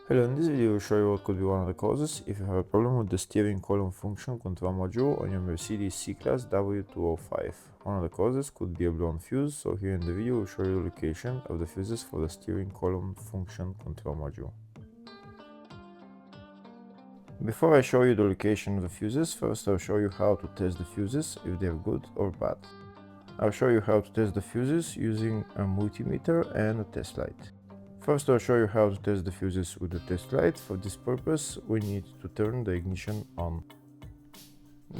Hello, in this video I will show you what could be one of the causes if you have a problem with the steering column function control module on your Mercedes C-Class W205. One of the causes could be a blown fuse, so here in the video we'll show you the location of the fuses for the steering column function control module. Before I show you the location of the fuses, first I'll show you how to test the fuses, if they're good or bad. I'll show you how to test the fuses using a multimeter and a test light. First, I'll show you how to test the fuses with the test light. For this purpose, we need to turn the ignition on.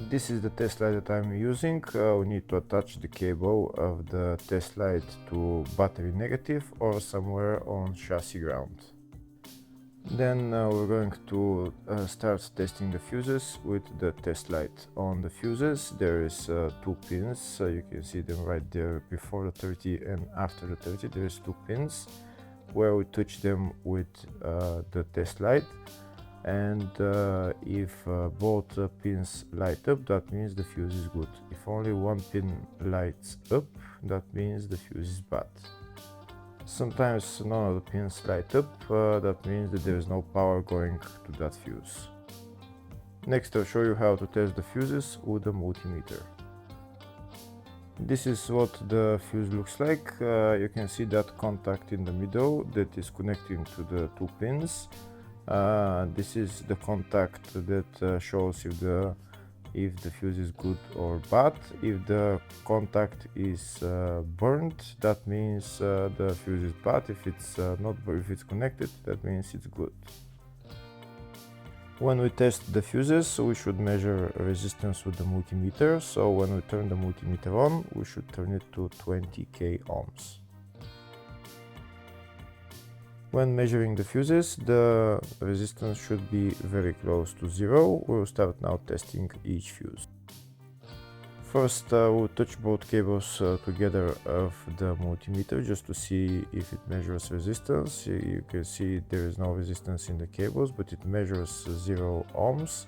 This is the test light that I'm using. We need to attach the cable of the test light to battery negative or somewhere on chassis ground. Then we're going to start testing the fuses with the test light. On the fuses there is 2 pins, you can see them right there before the 30 and after the 30 there is 2 pins where we touch them with the test light, and if both pins light up, that means the fuse is good. If only one pin lights up, that means the fuse is bad. Sometimes none of the pins light up, that means that there is no power going to that fuse. Next I'll show you how to test the fuses with a multimeter. This is what the fuse looks like. You can see that contact in the middle that is connecting to the 2 pins. This is the contact that shows if the fuse is good or bad. If the contact is burned, that means the fuse is bad. If it's if it's connected, that means it's good. When we test the fuses, we should measure resistance with the multimeter. So when we turn the multimeter on, we should turn it to 20k ohms. When measuring the fuses, the resistance should be very close to 0. We'll start now testing each fuse. First, we'll touch both cables together of the multimeter just to see if it measures resistance. You can see there is no resistance in the cables, but it measures 0 ohms.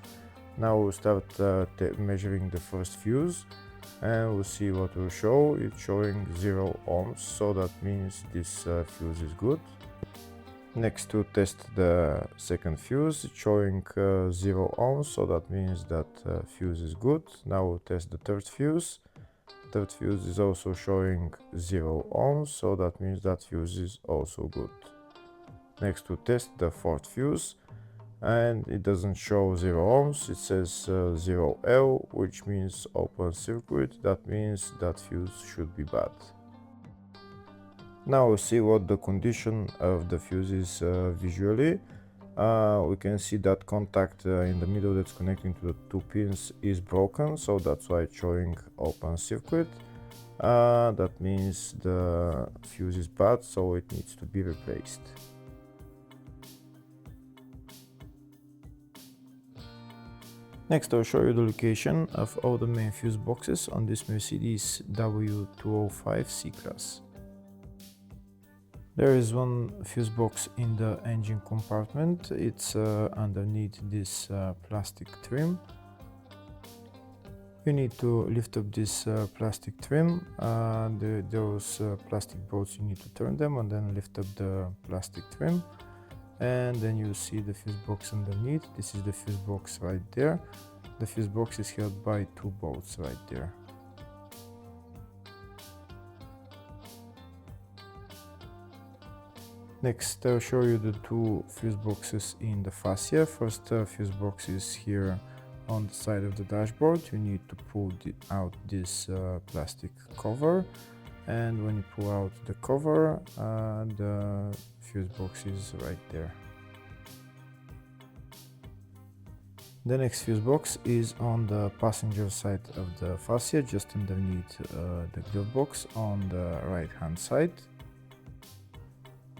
Now we'll start measuring the first fuse, and we'll see what will show. It's showing 0 ohms, so that means this fuse is good. Next, to test the second fuse, it's showing 0 ohms, so that means that fuse is good. Now we'll test the third fuse. Third fuse is also showing 0 ohms, so that means that fuse is also good. Next, to test the fourth fuse, and it doesn't show 0 ohms, it says 0L, which means open circuit. That means that fuse should be bad. Now we'll see what the condition of the fuse is visually. We can see that contact in the middle that's connecting to the 2 pins is broken, so that's why it's showing open circuit. That means the fuse is bad, so it needs to be replaced. Next I'll show you the location of all the main fuse boxes on this Mercedes W205 C-Class. There is one fuse box in the engine compartment. It's underneath this plastic trim. You need to lift up this plastic trim. Those plastic bolts, you need to turn them and then lift up the plastic trim. And then you see the fuse box underneath. This is the fuse box right there. The fuse box is held by 2 bolts right there. Next, I'll show you the 2 fuse boxes in the fascia. First fuse box is here on the side of the dashboard. You need to pull out this plastic cover, and when you pull out the cover, the fuse box is right there. The next fuse box is on the passenger side of the fascia, just underneath the glove box on the right hand side.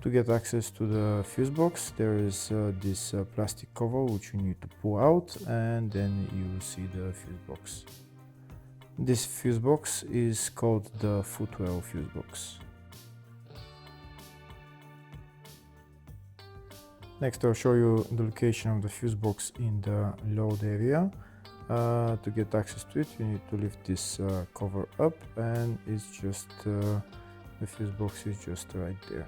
To get access to the fuse box, there is this plastic cover which you need to pull out, and then you will see the fuse box. This fuse box is called the footwell fuse box. Next I'll show you the location of the fuse box in the load area. To get access to it, you need to lift this cover up, and it's just the fuse box is just right there.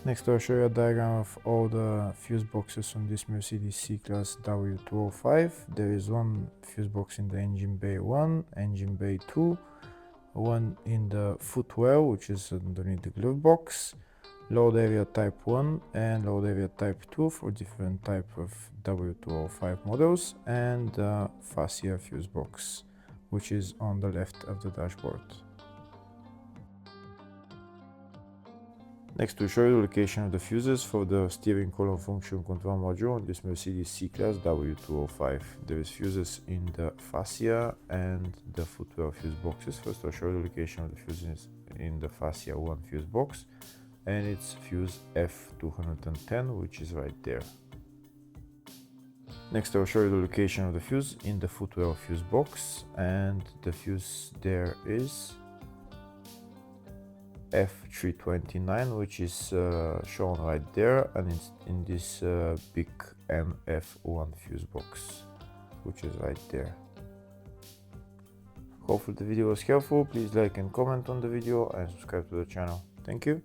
Next I'll show you a diagram of all the fuse boxes on this Mercedes C-Class W205. There is one fuse box in the engine bay 1, engine bay 2, one in the footwell, which is underneath the glove box, load area type 1 and load area type 2 for different type of W205 models, and the fascia fuse box, which is on the left of the dashboard. Next, to show you the location of the fuses for the steering column function control module on this Mercedes C-Class W205. There is fuses in the fascia and the footwell fuse boxes. First, I'll show you the location of the fuses in the fascia 1 fuse box, and it's fuse F210, which is right there. Next, I'll show you the location of the fuse in the footwell fuse box, and the fuse there is F329, which is shown right there, and it's in this big MF1 fuse box, which is right there. Hopefully the video was helpful. Please like and comment on the video and subscribe to the channel. Thank you.